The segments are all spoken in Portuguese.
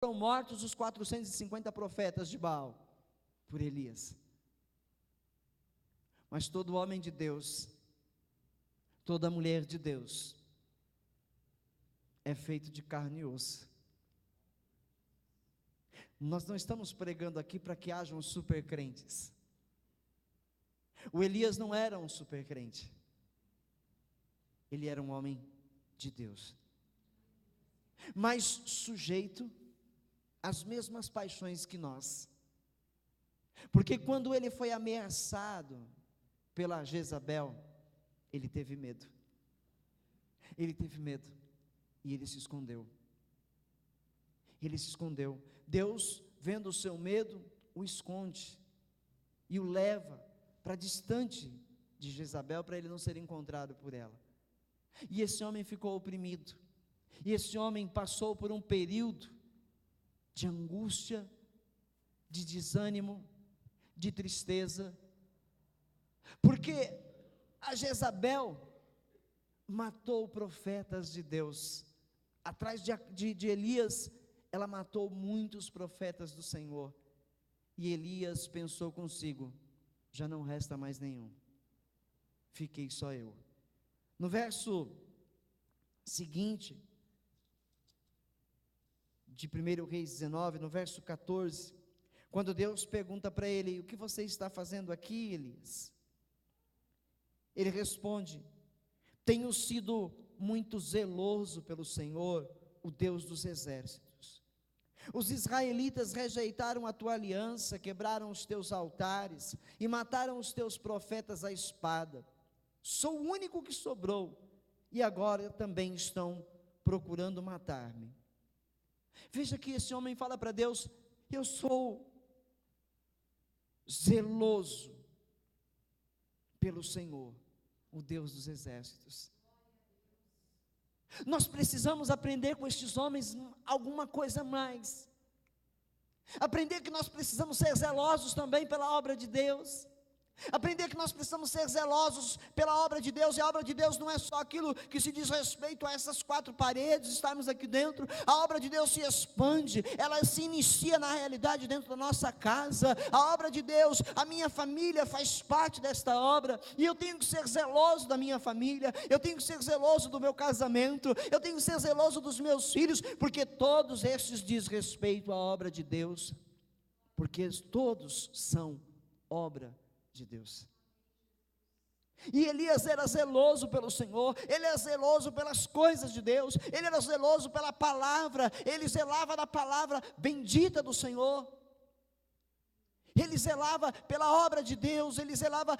foram mortos os 450 profetas de Baal por Elias. Mas todo homem de Deus, toda mulher de Deus, é feito de carne e osso. Nós não estamos pregando aqui para que hajam super crentes. O Elias não era um super crente. Ele era um homem de Deus, mas sujeito às mesmas paixões que nós. Porque quando ele foi ameaçado pela Jezabel, ele teve medo. Ele teve medo e ele se escondeu. Ele se escondeu. Deus, vendo o seu medo, o esconde e o leva para distante de Jezabel, para ele não ser encontrado por ela. E esse homem ficou oprimido. E esse homem passou por um período de angústia, de desânimo, de tristeza, porque a Jezabel matou profetas de Deus. Atrás de Elias, ela matou muitos profetas do Senhor. E Elias pensou consigo: já não resta mais nenhum, fiquei só eu. No verso seguinte, de 1 Reis 19, no verso 14, quando Deus pergunta para ele: o que você está fazendo aqui, Elias? Ele responde: tenho sido muito zeloso pelo Senhor, o Deus dos exércitos. Os israelitas rejeitaram a tua aliança, quebraram os teus altares e mataram os teus profetas à espada. Sou o único que sobrou, e agora também estão procurando matar-me. Veja que esse homem fala para Deus: eu sou zeloso pelo Senhor, o Deus dos exércitos. Nós precisamos aprender com estes homens alguma coisa a mais. Aprender que nós precisamos ser zelosos também pela obra de Deus. Aprender que nós precisamos ser zelosos pela obra de Deus, e a obra de Deus não é só aquilo que se diz respeito a essas quatro paredes, estarmos aqui dentro. A obra de Deus se expande, ela se inicia na realidade dentro da nossa casa. A obra de Deus, a minha família faz parte desta obra, e eu tenho que ser zeloso da minha família, eu tenho que ser zeloso do meu casamento, eu tenho que ser zeloso dos meus filhos, porque todos estes diz respeito à obra de Deus, porque todos são obra de Deus. E Elias era zeloso pelo Senhor, ele era zeloso pelas coisas de Deus, ele era zeloso pela palavra, ele zelava da palavra bendita do Senhor, ele zelava pela obra de Deus, ele zelava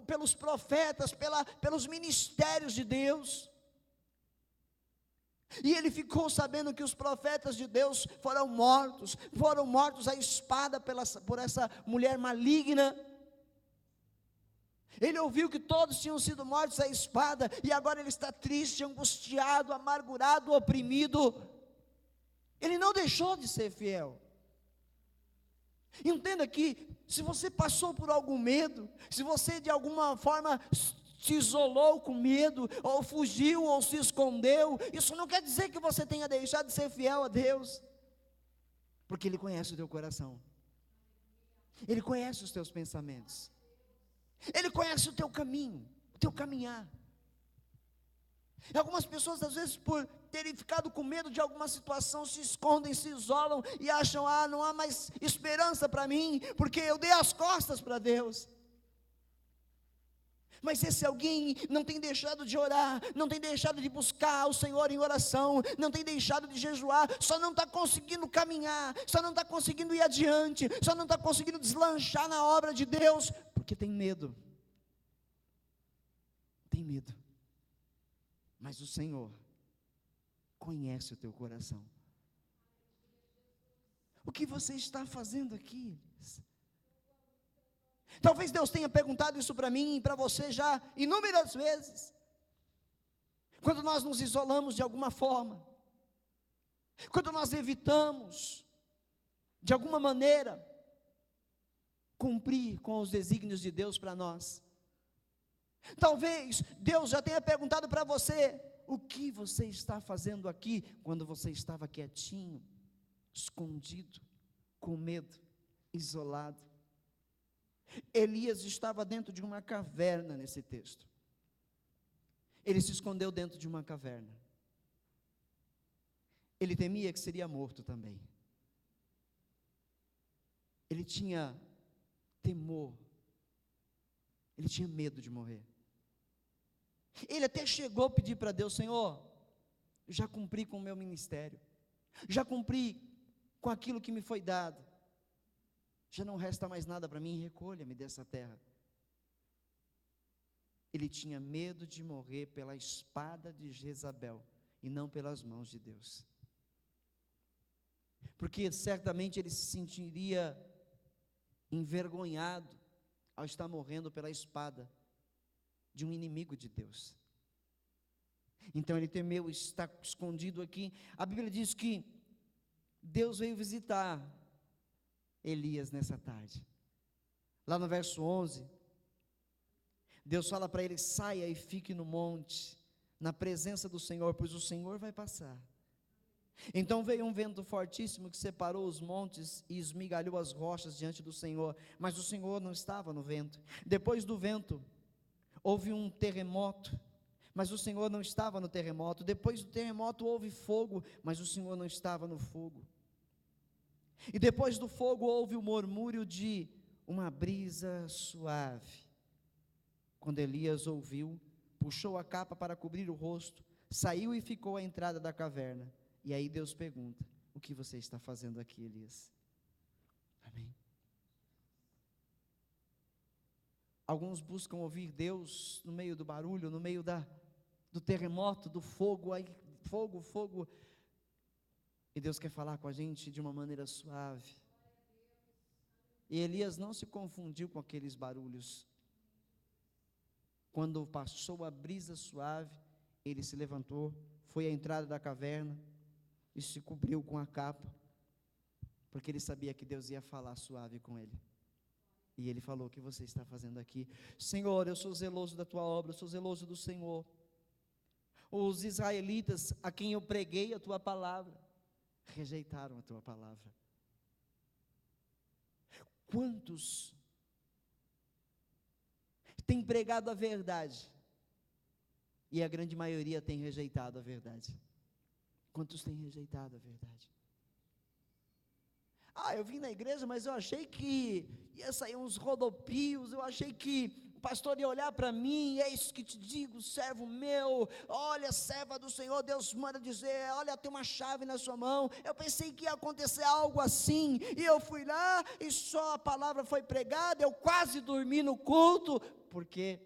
pelos profetas, pelos ministérios de Deus. E ele ficou sabendo que os profetas de Deus foram mortos à espada por essa mulher maligna. Ele ouviu que todos tinham sido mortos à espada, e agora ele está triste, angustiado, amargurado, oprimido. Ele não deixou de ser fiel. Entenda que, se você passou por algum medo, se você de alguma forma se isolou com medo, ou fugiu, ou se escondeu, isso não quer dizer que você tenha deixado de ser fiel a Deus, porque Ele conhece o teu coração, Ele conhece os teus pensamentos, Ele conhece o teu caminho, o teu caminhar. E algumas pessoas, às vezes, por terem ficado com medo de alguma situação, se escondem, se isolam e acham: não há mais esperança para mim, porque eu dei as costas para Deus. Mas esse alguém não tem deixado de orar, não tem deixado de buscar o Senhor em oração, não tem deixado de jejuar, só não está conseguindo caminhar, só não está conseguindo ir adiante, só não está conseguindo deslanchar na obra de Deus, porque tem medo. Tem medo. Mas o Senhor conhece o teu coração. O que você está fazendo aqui? Talvez Deus tenha perguntado isso para mim e para você já inúmeras vezes. Quando nós nos isolamos de alguma forma, quando nós evitamos, de alguma maneira, cumprir com os desígnios de Deus para nós. Talvez Deus já tenha perguntado para você: o que você está fazendo aqui, quando você estava quietinho, escondido, com medo, isolado. Elias estava dentro de uma caverna nesse texto. Ele se escondeu dentro de uma caverna. Ele temia que seria morto também. Ele tinha temor. Ele tinha medo de morrer. Ele até chegou a pedir para Deus: Senhor, já cumpri com o meu ministério, já cumpri com aquilo que me foi dado, já não resta mais nada para mim, recolha-me dessa terra. Ele tinha medo de morrer pela espada de Jezabel e não pelas mãos de Deus, porque certamente ele se sentiria envergonhado ao estar morrendo pela espada de um inimigo de Deus. Então ele temeu estar escondido aqui. A Bíblia diz que Deus veio visitar Elias nessa tarde. Lá no verso 11, Deus fala para ele: saia e fique no monte, na presença do Senhor, pois o Senhor vai passar. Então veio um vento fortíssimo que separou os montes e esmigalhou as rochas diante do Senhor, mas o Senhor não estava no vento. Depois do vento houve um terremoto, mas o Senhor não estava no terremoto. Depois do terremoto houve fogo, mas o Senhor não estava no fogo. E depois do fogo houve o murmúrio de uma brisa suave. Quando Elias ouviu, puxou a capa para cobrir o rosto, saiu e ficou à entrada da caverna. E aí Deus pergunta: o que você está fazendo aqui, Elias? Amém. Alguns buscam ouvir Deus no meio do barulho, no meio do terremoto, do fogo, aí, fogo. E Deus quer falar com a gente de uma maneira suave. E Elias não se confundiu com aqueles barulhos. Quando passou a brisa suave, ele se levantou, foi à entrada da caverna e se cobriu com a capa, porque ele sabia que Deus ia falar suave com ele. E ele falou: o que você está fazendo aqui? Senhor, eu sou zeloso da tua obra, eu sou zeloso do Senhor. Os israelitas a quem eu preguei a tua palavra, rejeitaram a tua palavra. Quantos têm pregado a verdade, e a grande maioria tem rejeitado a verdade? Quantos têm rejeitado a verdade? Eu vim na igreja, mas eu achei que ia sair uns rodopios, eu achei que o pastor ia olhar para mim: é isso que te digo, servo meu, olha, serva do Senhor, Deus manda dizer, olha, tem uma chave na sua mão. Eu pensei que ia acontecer algo assim, e eu fui lá, e só a palavra foi pregada, eu quase dormi no culto, porque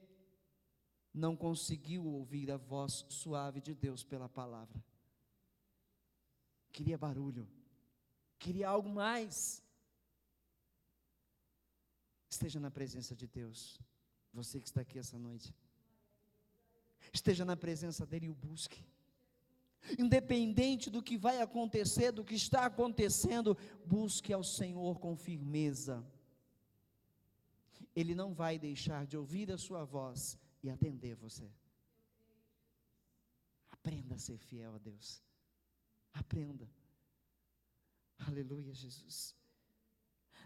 não conseguiu ouvir a voz suave de Deus pela palavra. Queria barulho, queria algo mais. Esteja na presença de Deus. Você que está aqui essa noite, esteja na presença dEle e o busque. Independente do que vai acontecer, do que está acontecendo, busque ao Senhor com firmeza. Ele não vai deixar de ouvir a sua voz e atender você. Aprenda a ser fiel a Deus. Aprenda. Aleluia, Jesus.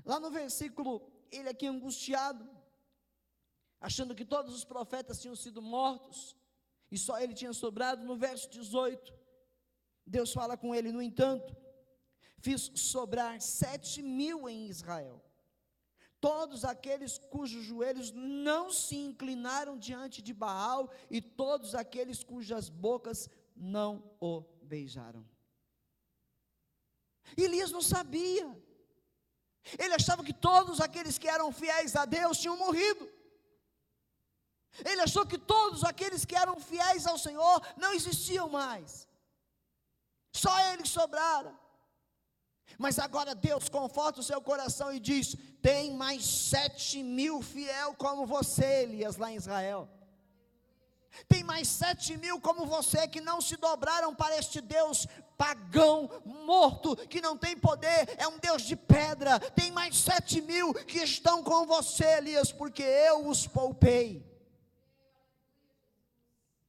Lá no versículo, ele aqui angustiado, achando que todos os profetas tinham sido mortos, e só ele tinha sobrado. No verso 18, Deus fala com ele: no entanto, fiz sobrar 7.000 em Israel, todos aqueles cujos joelhos não se inclinaram diante de Baal, e todos aqueles cujas bocas não o beijaram. Elias não sabia, ele achava que todos aqueles que eram fiéis a Deus tinham morrido, ele achou que todos aqueles que eram fiéis ao Senhor não existiam mais, só ele sobrara. Mas agora Deus conforta o seu coração e diz: tem mais 7.000 fiel como você, Elias, lá em Israel. Tem mais 7.000 como você que não se dobraram para este Deus pagão, morto, que não tem poder, é um Deus de pedra. Tem mais 7.000 que estão com você, Elias, porque eu os poupei.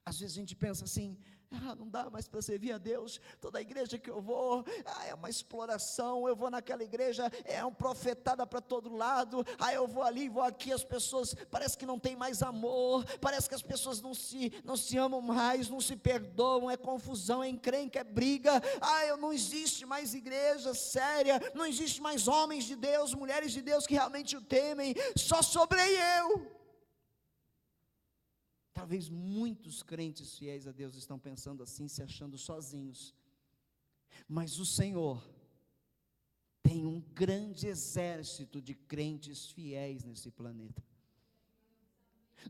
Às vezes a gente pensa assim: Não dá mais para servir a Deus, toda igreja que eu vou, é uma exploração, eu vou naquela igreja, é uma profetada para todo lado, eu vou ali, vou aqui, as pessoas, parece que não tem mais amor, parece que as pessoas não se amam mais, não se perdoam, é confusão, é encrenca, é briga, não existe mais igreja séria, não existe mais homens de Deus, mulheres de Deus que realmente o temem, só sobrei eu. Talvez muitos crentes fiéis a Deus estão pensando assim, se achando sozinhos, mas o Senhor tem um grande exército de crentes fiéis nesse planeta.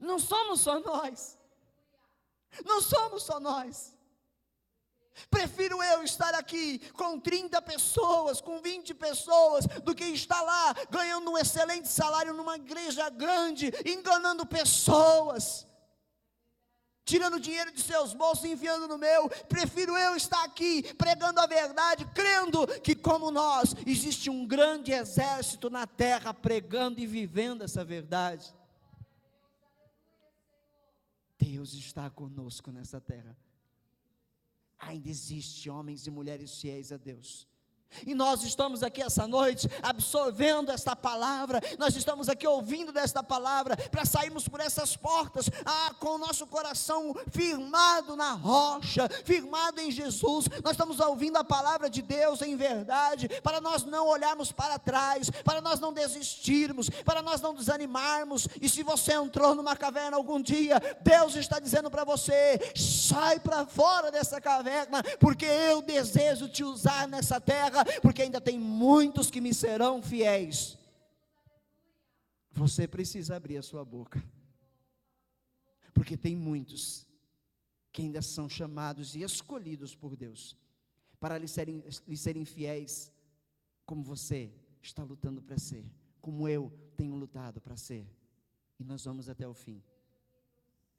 Não somos só nós, não somos só nós. Prefiro eu estar aqui com 30 pessoas, com 20 pessoas, do que estar lá ganhando um excelente salário numa igreja grande, enganando pessoas, tirando dinheiro de seus bolsos e enfiando no meu. Prefiro eu estar aqui pregando a verdade, crendo que como nós, existe um grande exército na terra pregando e vivendo essa verdade. Deus está conosco nessa terra. Ainda existe homens e mulheres fiéis a Deus. E nós estamos aqui essa noite absorvendo esta palavra, nós estamos aqui ouvindo desta palavra, para sairmos por essas portas, com o nosso coração firmado na rocha, firmado em Jesus. Nós estamos ouvindo a palavra de Deus em verdade, para nós não olharmos para trás, para nós não desistirmos, para nós não desanimarmos. E se você entrou numa caverna algum dia, Deus está dizendo para você: sai para fora dessa caverna, porque eu desejo te usar nessa terra, porque ainda tem muitos que me serão fiéis. Você precisa abrir a sua boca, porque tem muitos que ainda são chamados e escolhidos por Deus para lhe serem fiéis, como você está lutando para ser, como eu tenho lutado para ser. E nós vamos até o fim.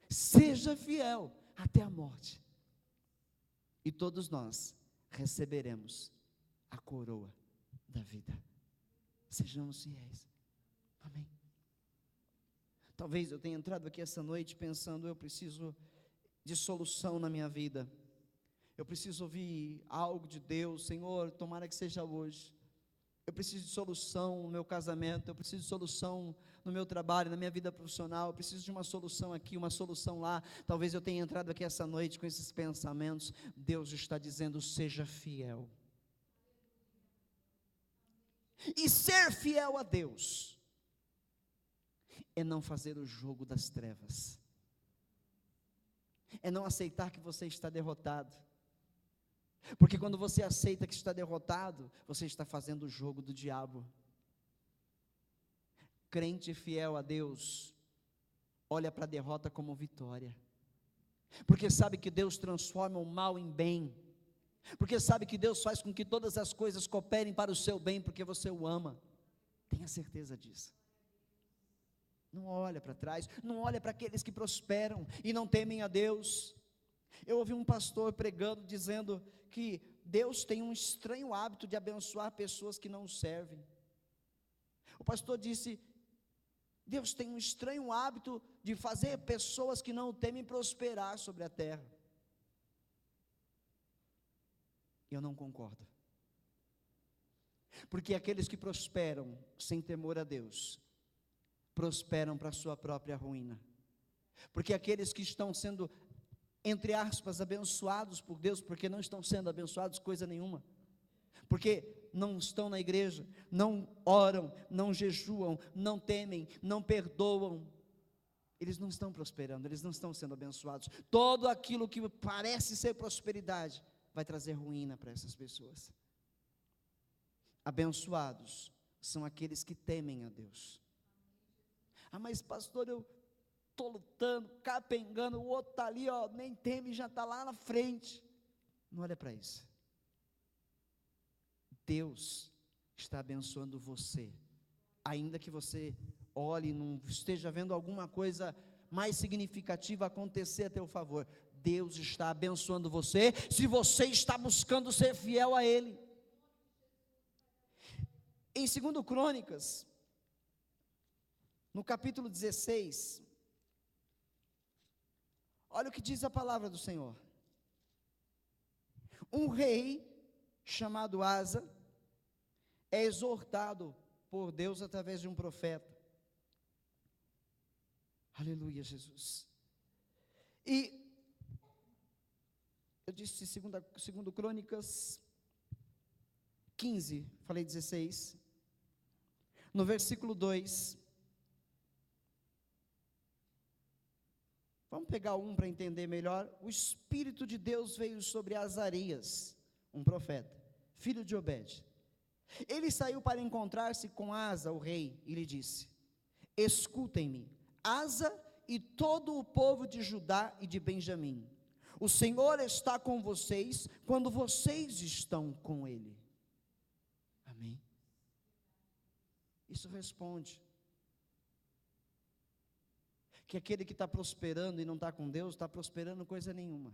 Seja fiel até a morte, e todos nós receberemos a coroa da vida. Sejamos fiéis. Amém. Talvez eu tenha entrado aqui essa noite pensando: eu preciso de solução na minha vida, eu preciso ouvir algo de Deus. Senhor, tomara que seja hoje. Eu preciso de solução no meu casamento, eu preciso de solução no meu trabalho, na minha vida profissional, eu preciso de uma solução aqui, uma solução lá. Talvez eu tenha entrado aqui essa noite com esses pensamentos. Deus está dizendo: seja fiel. E ser fiel a Deus é não fazer o jogo das trevas, é não aceitar que você está derrotado, porque quando você aceita que está derrotado, você está fazendo o jogo do diabo. Crente fiel a Deus olha para a derrota como vitória, porque sabe que Deus transforma o mal em bem, porque sabe que Deus faz com que todas as coisas cooperem para o seu bem, porque você o ama. Tenha certeza disso. Não olha para trás, não olha para aqueles que prosperam e não temem a Deus. Eu ouvi um pastor pregando, dizendo que Deus tem um estranho hábito de abençoar pessoas que não o servem. O pastor disse: Deus tem um estranho hábito de fazer pessoas que não o temem prosperar sobre a terra. Eu não concordo, porque aqueles que prosperam sem temor a Deus, prosperam para a sua própria ruína, porque aqueles que estão sendo, entre aspas, abençoados por Deus, porque não estão sendo abençoados coisa nenhuma, porque não estão na igreja, não oram, não jejuam, não temem, não perdoam, eles não estão prosperando, eles não estão sendo abençoados. Todo aquilo que parece ser prosperidade vai trazer ruína para essas pessoas. Abençoados são aqueles que temem a Deus. Mas pastor, eu estou lutando, capengando, o outro está ali, nem teme, já está lá na frente. Não olha para isso. Deus está abençoando você, ainda que você olhe e não esteja vendo alguma coisa mais significativa acontecer a teu favor. Deus está abençoando você, se você está buscando ser fiel a Ele. Em 2 Crônicas, no capítulo 16, olha o que diz a palavra do Senhor. Um rei chamado Asa é exortado por Deus através de um profeta. Aleluia, Jesus. E eu disse segundo Crônicas 15, falei 16. No versículo 2. Vamos pegar um para entender melhor. O Espírito de Deus veio sobre Azarias, um profeta, filho de Obed. Ele saiu para encontrar-se com Asa, o rei, e lhe disse: escutem-me, Asa e todo o povo de Judá e de Benjamim. O Senhor está com vocês quando vocês estão com Ele. Amém? Isso responde que aquele que está prosperando e não está com Deus, está prosperando coisa nenhuma.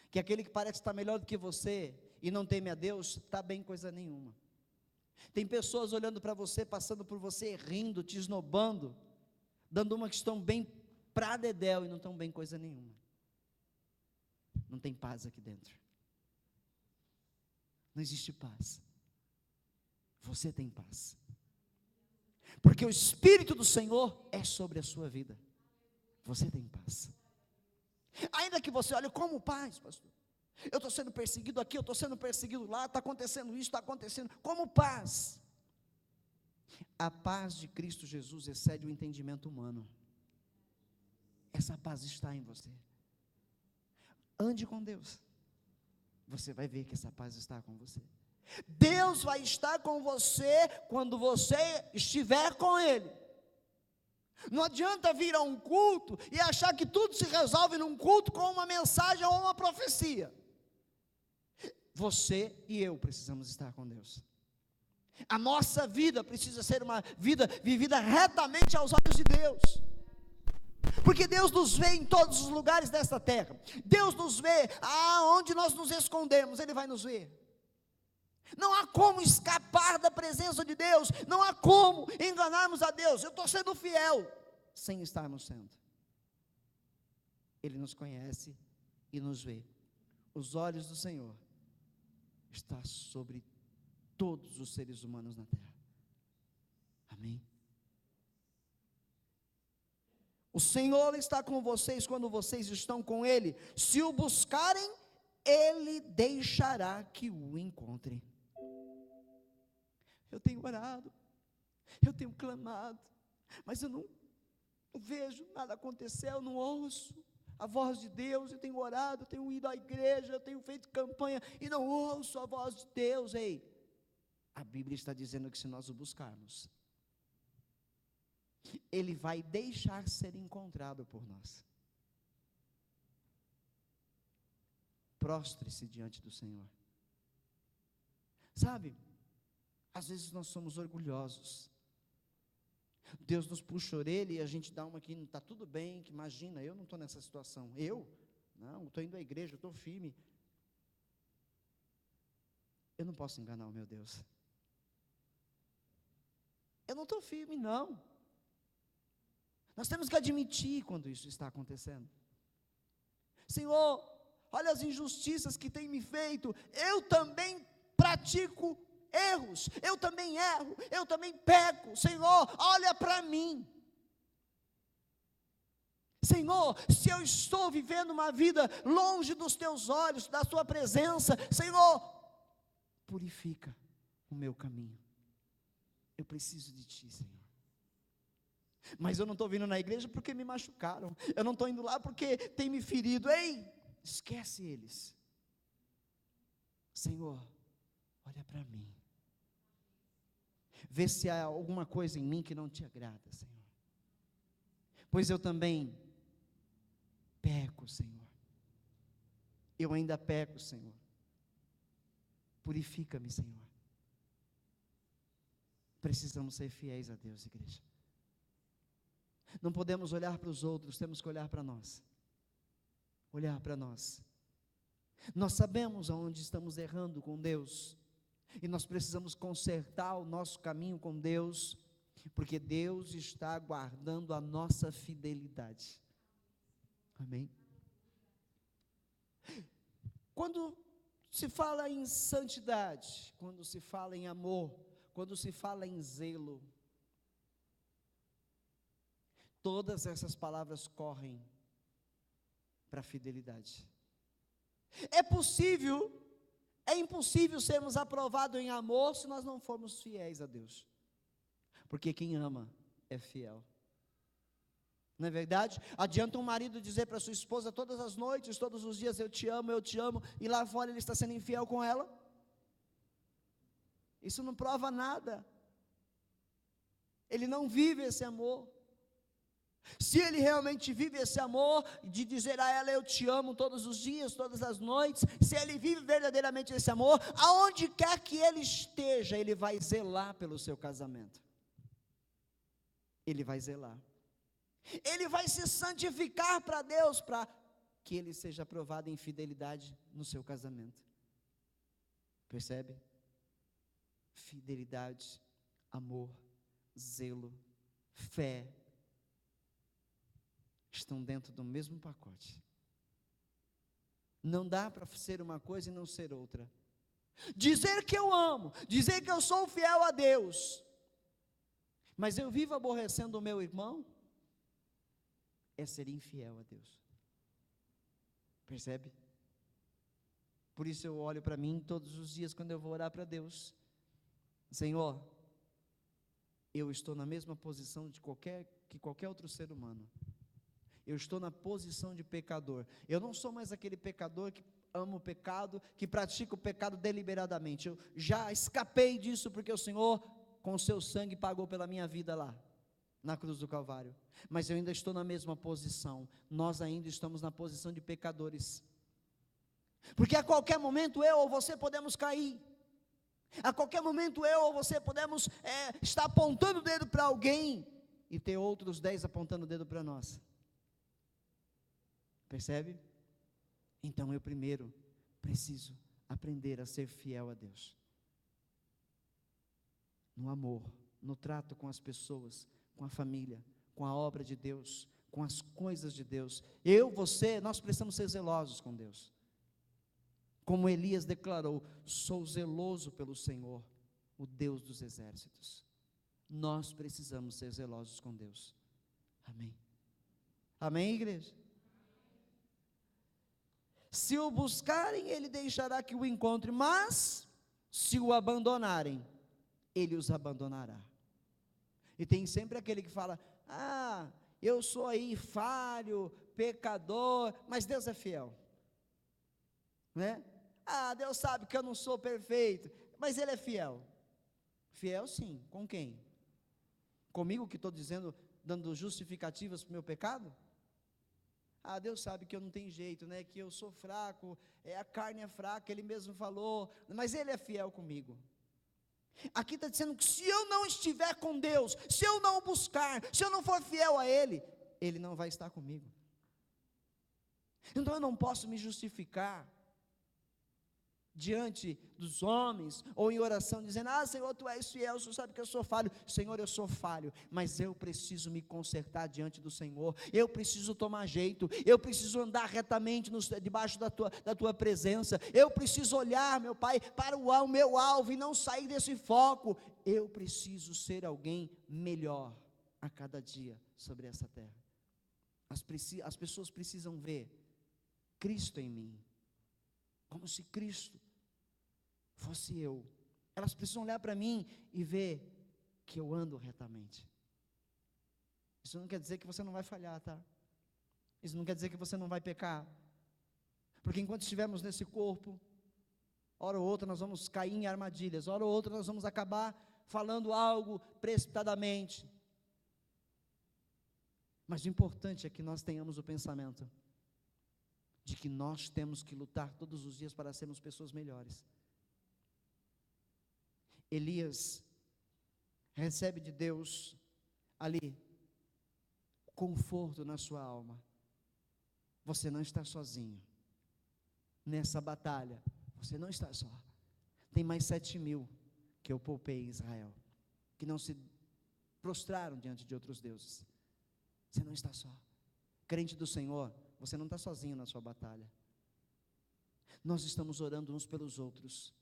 Que aquele que parece estar melhor do que você e não teme a Deus, está bem coisa nenhuma. Tem pessoas olhando para você, passando por você, rindo, te esnobando, dando uma que estão bem pra dedéu e não estão bem coisa nenhuma. Não tem paz aqui dentro. Não existe paz. Você tem paz. Porque o Espírito do Senhor é sobre a sua vida. Você tem paz. Ainda que você olhe como paz, pastor. Eu estou sendo perseguido aqui, eu estou sendo perseguido lá, está acontecendo isso, está acontecendo. Como paz? A paz de Cristo Jesus excede o entendimento humano. Essa paz está em você. Ande com Deus. Você vai ver que essa paz está com você. Deus vai estar com você quando você estiver com Ele. Não adianta vir a um culto e achar que tudo se resolve num culto com uma mensagem ou uma profecia. Você e eu precisamos estar com Deus. A nossa vida precisa ser uma vida vivida retamente aos olhos de Deus. Porque Deus nos vê em todos os lugares desta terra. Deus nos vê aonde nós nos escondemos, Ele vai nos ver. Não há como escapar da presença de Deus, não há como enganarmos a Deus. Eu estou sendo fiel, sem estarmos sendo. Ele nos conhece e nos vê. Os olhos do Senhor estão sobre todos os seres humanos na terra. Amém? O Senhor está com vocês quando vocês estão com Ele. Se o buscarem, Ele deixará que o encontrem. Eu tenho orado, eu tenho clamado, mas eu não vejo nada acontecer, eu não ouço a voz de Deus. Eu tenho orado, eu tenho ido à igreja, eu tenho feito campanha e não ouço a voz de Deus. Ei, a Bíblia está dizendo que se nós o buscarmos, Ele vai deixar ser encontrado por nós. Prostre-se diante do Senhor. Sabe, às vezes nós somos orgulhosos. Deus nos puxa a orelha e a gente dá uma que não está tudo bem, que imagina, eu não estou nessa situação. Não, estou indo à igreja, estou firme. Eu não posso enganar o meu Deus. Eu não estou firme, não. Nós temos que admitir quando isso está acontecendo. Senhor, olha as injustiças que tem me feito. Eu também pratico erros, eu também erro, eu também peco. Senhor, olha para mim. Senhor, se eu estou vivendo uma vida longe dos teus olhos, da tua presença, Senhor, purifica o meu caminho. Eu preciso de ti, Senhor. Mas eu não estou vindo na igreja porque me machucaram. Eu não estou indo lá porque tem me ferido. Ei, esquece eles. Senhor, olha para mim. Vê se há alguma coisa em mim que não te agrada, Senhor. Pois eu também peco, Senhor. Eu ainda peco, Senhor. Purifica-me, Senhor. Precisamos ser fiéis a Deus, igreja. Não podemos olhar para os outros, temos que olhar para nós. Olhar para nós. Nós sabemos aonde estamos errando com Deus, e nós precisamos consertar o nosso caminho com Deus, porque Deus está guardando a nossa fidelidade. Amém? Quando Se fala em santidade, quando se fala em amor, quando se fala em zelo, todas essas palavras correm para a fidelidade. É impossível sermos aprovados em amor se nós não formos fiéis a Deus, porque quem ama é fiel. Não é verdade? Adianta um marido dizer para sua esposa todas as noites, todos os dias, eu te amo, e lá fora ele está sendo infiel com ela? Isso não prova nada. Ele não vive esse amor. Se ele realmente vive esse amor, de dizer a ela, eu te amo todos os dias, todas as noites, se ele vive verdadeiramente esse amor, aonde quer que ele esteja, ele vai zelar pelo seu casamento. Ele vai zelar. Ele vai se santificar para Deus, para que ele seja aprovado em fidelidade no seu casamento. Percebe? Fidelidade, amor, zelo, fé, estão dentro do mesmo pacote. Não dá para ser uma coisa e não ser outra. Dizer que eu amo, dizer que eu sou fiel a Deus, mas eu vivo aborrecendo o meu irmão, é ser infiel a Deus. Percebe? Por isso eu olho para mim todos os dias quando eu vou orar para Deus. Senhor, eu estou na mesma posição que qualquer outro ser humano. Eu estou na posição de pecador. Eu não sou mais aquele pecador que ama o pecado, que pratica o pecado deliberadamente. Eu já escapei disso porque o Senhor, com o seu sangue, pagou pela minha vida lá, na cruz do Calvário. Mas eu ainda estou na mesma posição. Nós ainda estamos na posição de pecadores. Porque a qualquer momento eu ou você podemos cair. A qualquer momento eu ou você podemos estar apontando o dedo para alguém e ter outros 10 apontando o dedo para nós. Percebe? Então eu primeiro preciso aprender a ser fiel a Deus. No amor, no trato com as pessoas, com a família, com a obra de Deus, com as coisas de Deus. Você, nós precisamos ser zelosos com Deus. Como Elias declarou, sou zeloso pelo Senhor, o Deus dos exércitos. Nós precisamos ser zelosos com Deus. Amém. Amém, igreja? Se o buscarem, ele deixará que o encontre, mas se o abandonarem, ele os abandonará. E tem sempre aquele que fala, eu sou aí falho, pecador, mas Deus é fiel, né? Deus sabe que eu não sou perfeito, mas Ele é fiel. Fiel sim, com quem? Comigo que estou dizendo, dando justificativas para o meu pecado? Deus sabe que eu não tenho jeito, né? Que eu sou fraco, a carne é fraca, Ele mesmo falou, mas Ele é fiel comigo. Aqui está dizendo que se eu não estiver com Deus, se eu não o buscar, se eu não for fiel a Ele, Ele não vai estar comigo. Então eu não posso me justificar diante dos homens, ou em oração, dizendo, Senhor, Tu és fiel, O Senhor sabe que eu sou falho. Senhor, eu sou falho, mas eu preciso me consertar diante do Senhor, eu preciso tomar jeito, eu preciso andar retamente debaixo da tua presença, eu preciso olhar, meu Pai, para o meu alvo, e não sair desse foco, eu preciso ser alguém melhor, a cada dia, sobre essa terra. As pessoas precisam ver Cristo em mim, como se Cristo fosse eu. Elas precisam olhar para mim e ver que eu ando retamente. Isso não quer dizer que você não vai falhar, tá? Isso não quer dizer que você não vai pecar, porque enquanto estivermos nesse corpo, hora ou outra nós vamos cair em armadilhas, hora ou outra nós vamos acabar falando algo precipitadamente, mas o importante é que nós tenhamos o pensamento de que nós temos que lutar todos os dias para sermos pessoas melhores. Elias recebe de Deus ali conforto na sua alma. Você não está sozinho nessa batalha, você não está só. Tem mais 7.000 que eu poupei em Israel, que não se prostraram diante de outros deuses. Você não está só. Crente do Senhor, você não está sozinho na sua batalha. Nós estamos orando uns pelos outros,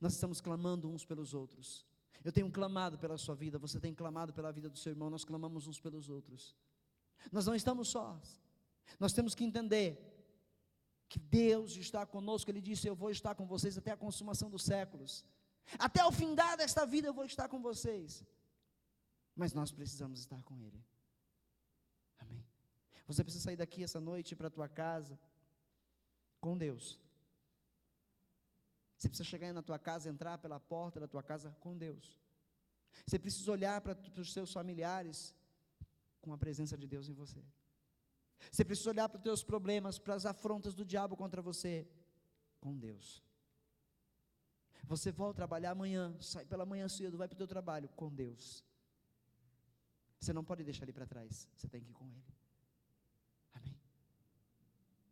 nós estamos clamando uns pelos outros. Eu tenho clamado pela sua vida, você tem clamado pela vida do seu irmão, nós clamamos uns pelos outros. Nós não estamos sós, nós temos que entender que Deus está conosco. Ele disse: eu vou estar com vocês até a consumação dos séculos, até o findar desta vida eu vou estar com vocês, mas nós precisamos estar com Ele. Amém? Você precisa sair daqui essa noite para a tua casa com Deus. Você precisa chegar aí na tua casa, entrar pela porta da tua casa com Deus. Você precisa olhar para os seus familiares com a presença de Deus em você. Você precisa olhar para os teus problemas, para as afrontas do diabo contra você, com Deus. Você volta a trabalhar amanhã, sai pela manhã cedo, vai para o teu trabalho, com Deus. Você não pode deixar Ele para trás, você tem que ir com Ele. Amém?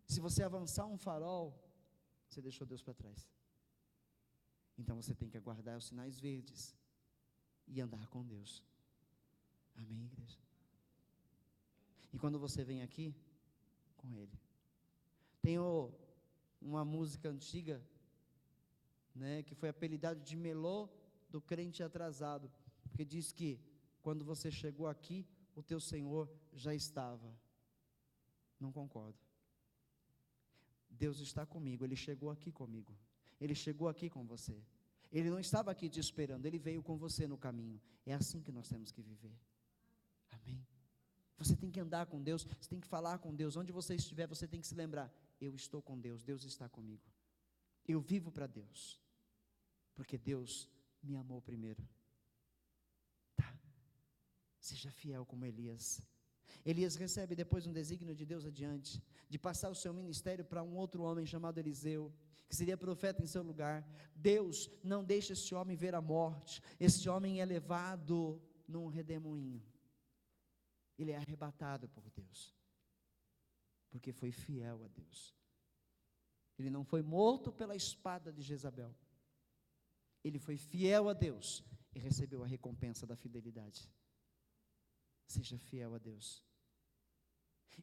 Se você avançar um farol, você deixou Deus para trás. Então você tem que aguardar os sinais verdes e andar com Deus. Amém, igreja? E quando você vem aqui, com Ele. Tem uma música antiga, né, que foi apelidada de Melô do crente atrasado, porque diz que quando você chegou aqui, o teu Senhor já estava. Não concordo. Deus está comigo, Ele chegou aqui comigo. Ele chegou aqui com você. Ele não estava aqui te esperando, Ele veio com você no caminho. É assim que nós temos que viver. Amém? Você tem que andar com Deus, você tem que falar com Deus. Onde você estiver, você tem que se lembrar: eu estou com Deus, Deus está comigo. Eu vivo para Deus, porque Deus me amou primeiro. Tá? Seja fiel como Elias. Elias recebe depois um desígnio de Deus adiante, de passar o seu ministério para um outro homem chamado Eliseu, que seria profeta em seu lugar. Deus não deixa esse homem ver a morte. Esse homem é levado num redemoinho. Ele é arrebatado por Deus, porque foi fiel a Deus. Ele não foi morto pela espada de Jezabel. Ele foi fiel a Deus e recebeu a recompensa da fidelidade. Seja fiel a Deus,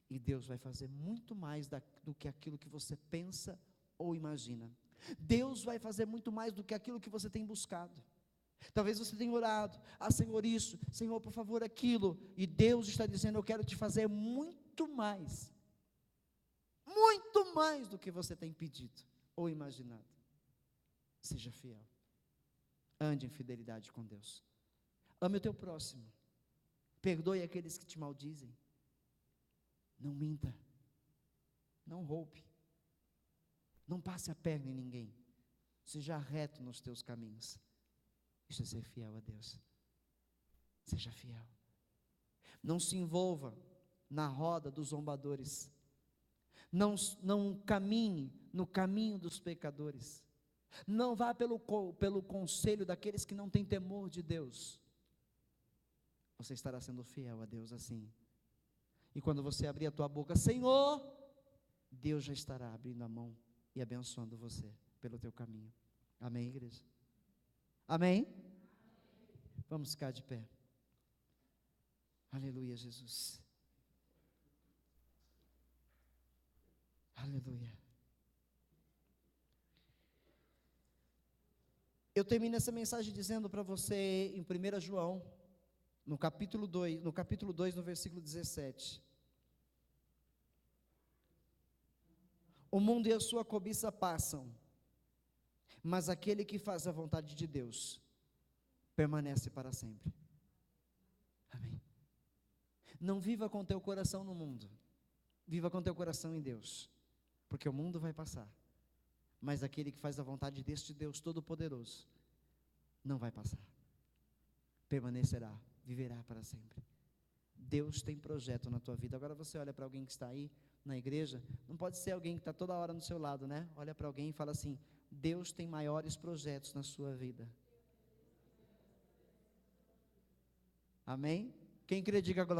e Deus vai fazer muito mais do que aquilo que você pensa ou imagina. Deus vai fazer muito mais do que aquilo que você tem buscado. Talvez você tenha orado: Senhor isso, Senhor por favor aquilo, e Deus está dizendo: eu quero te fazer muito mais do que você tem pedido ou imaginado. Seja fiel, ande em fidelidade com Deus, ame o teu próximo, perdoe aqueles que te maldizem, não minta, não roube, não passe a perna em ninguém, seja reto nos teus caminhos. Isso é ser fiel a Deus. Seja fiel. Não se envolva na roda dos zombadores. Não caminhe no caminho dos pecadores. Não vá pelo conselho daqueles que não têm temor de Deus. Você estará sendo fiel a Deus assim. E quando você abrir a tua boca: Senhor, Deus já estará abrindo a mão e abençoando você pelo teu caminho. Amém, igreja? Amém? Vamos ficar de pé. Aleluia, Jesus. Aleluia. Eu termino essa mensagem dizendo para você em 1 João, no capítulo 2, no versículo 17. O mundo e a sua cobiça passam, mas aquele que faz a vontade de Deus permanece para sempre. Amém? Não viva com teu coração no mundo, viva com teu coração em Deus, porque o mundo vai passar, mas aquele que faz a vontade deste Deus Todo-Poderoso não vai passar, permanecerá, viverá para sempre. Deus tem projeto na tua vida. Agora você olha para alguém que está aí na igreja, não pode ser alguém que está toda hora no seu lado, né? Olha para alguém e fala assim: Deus tem maiores projetos na sua vida. Amém? Quem crê, diga glória.